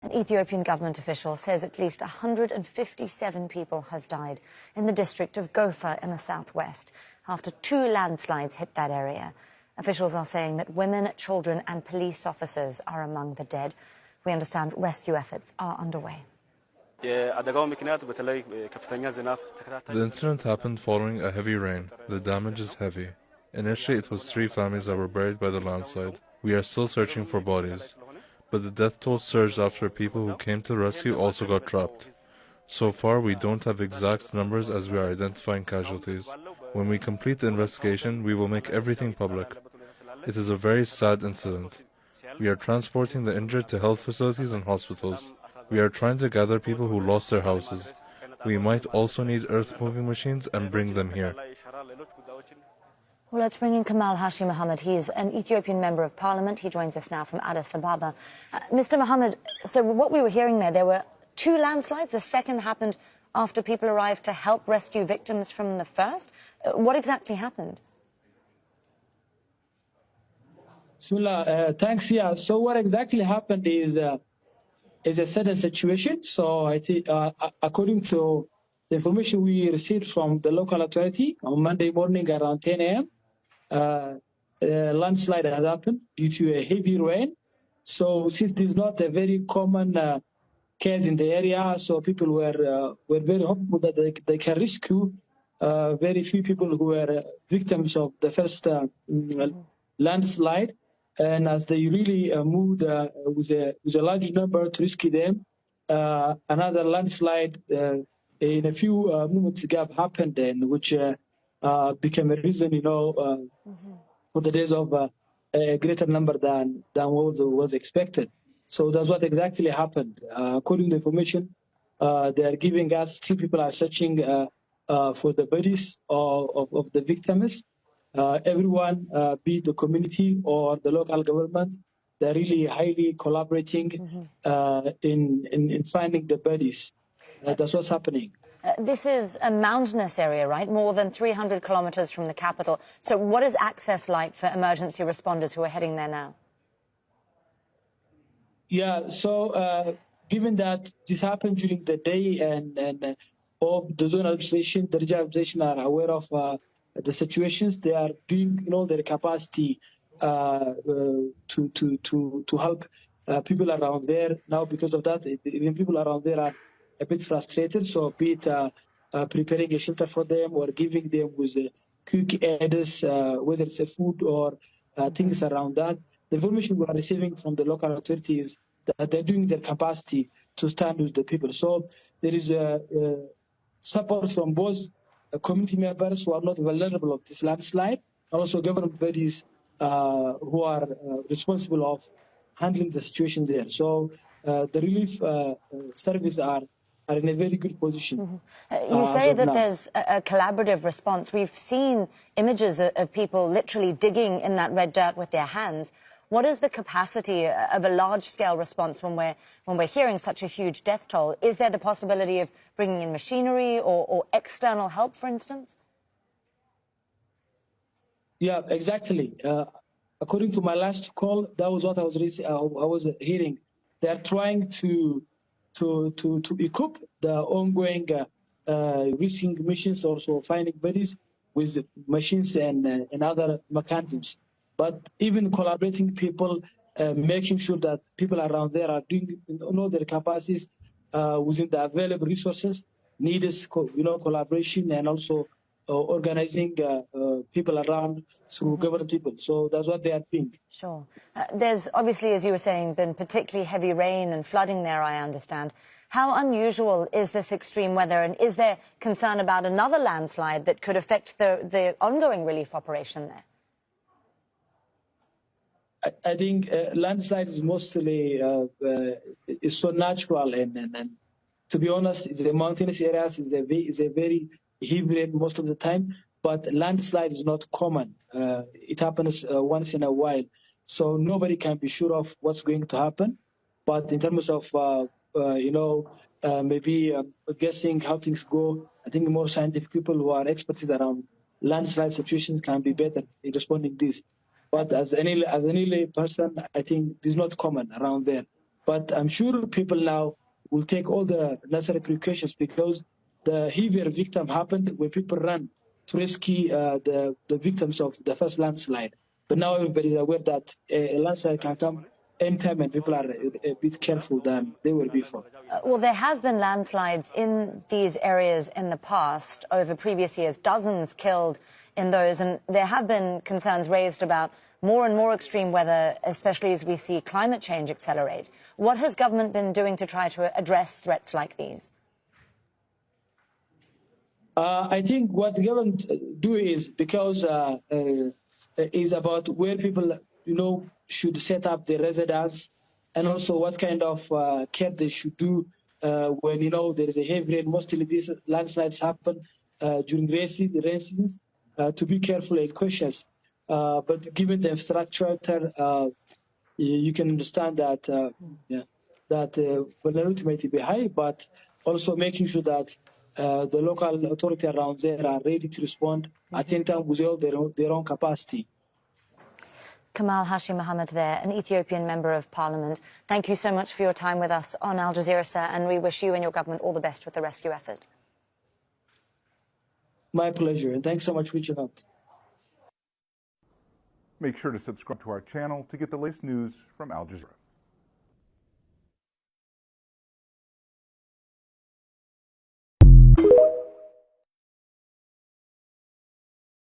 An Ethiopian government official says at least 157 people have died in the district of Gofa in the southwest after 2 landslides hit that area. Officials are saying that women, children and police officers are among the dead. We understand rescue efforts are underway. The incident happened following a heavy rain. The damage is heavy. Initially, it was 3 families that were buried by the landslide. We are still searching for bodies. But the death toll surged after people who came to the rescue also got trapped. So far, we don't have exact numbers as we are identifying casualties. When we complete the investigation, we will make everything public. It is a very sad incident. We are transporting the injured to health facilities and hospitals. We are trying to gather people who lost their houses. We might also need earth-moving machines and bring them here. Well, let's bring in Kamal Hashi Mohammed. He's an Ethiopian member of parliament. He joins us now from Addis Ababa. Mr. Mohammed, so what we were hearing there were 2 landslides. The second happened after people arrived to help rescue victims from the first. What exactly happened? Bismillah, thanks. Yeah. So what exactly happened is a sudden situation. So I think, according to the information we received from the local authority on Monday morning around 10 a.m., a landslide has happened due to a heavy rain. So since this is not a very common case in the area, so people were very hopeful that they can rescue very few people who were victims of the first landslide. And as they really moved with a large number to rescue them, another landslide in a few moments gap happened, and which became a reason, for the days of a greater number than what was expected. So that's what exactly happened. According to information they are giving us, still people are searching for the bodies of the victims. Everyone, be it the community or the local government, they're really highly collaborating in finding the bodies. That's what's happening. This is a mountainous area, right? More than 300 kilometers from the capital. So what is access like for emergency responders who are heading there now? Yeah, so given that this happened during the day and all the zone administration, the regional administration are aware of the situations, they are doing all their capacity to help people around there. Now, because of that, even people around there are a bit frustrated. So be it preparing a shelter for them or giving them with quick aids, whether it's a food or things around that. The information we are receiving from the local authorities that they're doing their capacity to stand with the people. So there is support from both community members who are not vulnerable of this landslide, and also government bodies who are responsible of handling the situations there. So the relief services are in a very good position. You say that there's a collaborative response. We've seen images of people literally digging in that red dirt with their hands. What is the capacity of a large-scale response when we're hearing such a huge death toll? Is there the possibility of bringing in machinery or external help, for instance? Yeah, exactly. According to my last call, that was what I was hearing. They are trying to equip the ongoing rescue missions, also finding bodies with machines and other mechanisms. But even collaborating people, making sure that people around there are doing all their capacities within the available resources, needs collaboration, and also organizing people around through government people. So that's what they are doing. Sure. There's obviously, as you were saying, been particularly heavy rain and flooding there, I understand. How unusual is this extreme weather, and is there concern about another landslide that could affect the ongoing relief operation there? I think landslide is mostly is so natural, and to be honest, the mountainous areas is a very heavy rain most of the time. But landslide is not common. It happens once in a while, so nobody can be sure of what's going to happen. But in terms of maybe guessing how things go, I think more scientific people who are experts around landslide situations can be better in responding to this. But as any lay person, I think this is not common around there. But I'm sure people now will take all the necessary precautions because the heavier victim happened when people ran to rescue the victims of the first landslide. But now everybody is aware that a landslide can come anytime, and people are a bit careful than they were before. Well, there have been landslides in these areas in the past over previous years, dozens killed in those, and there have been concerns raised about more and more extreme weather, especially as we see climate change accelerate. What has government been doing to try to address threats like these? I think what the government do is because is about where people should set up their residence, and also what kind of care they should do when there is a heavy rain. Mostly these landslides happen during rain seasons. To be careful and cautious, but given the infrastructure, you can understand that vulnerability might be high, but also making sure that the local authority around there are ready to respond at any time with all their own capacity. Kamal Hashim Mohammed there, an Ethiopian member of parliament. Thank you so much for your time with us on Al Jazeera, sir, and we wish you and your government all the best with the rescue effort. My pleasure, and thanks so much for reaching out. Make sure to subscribe to our channel to get the latest news from Al Jazeera.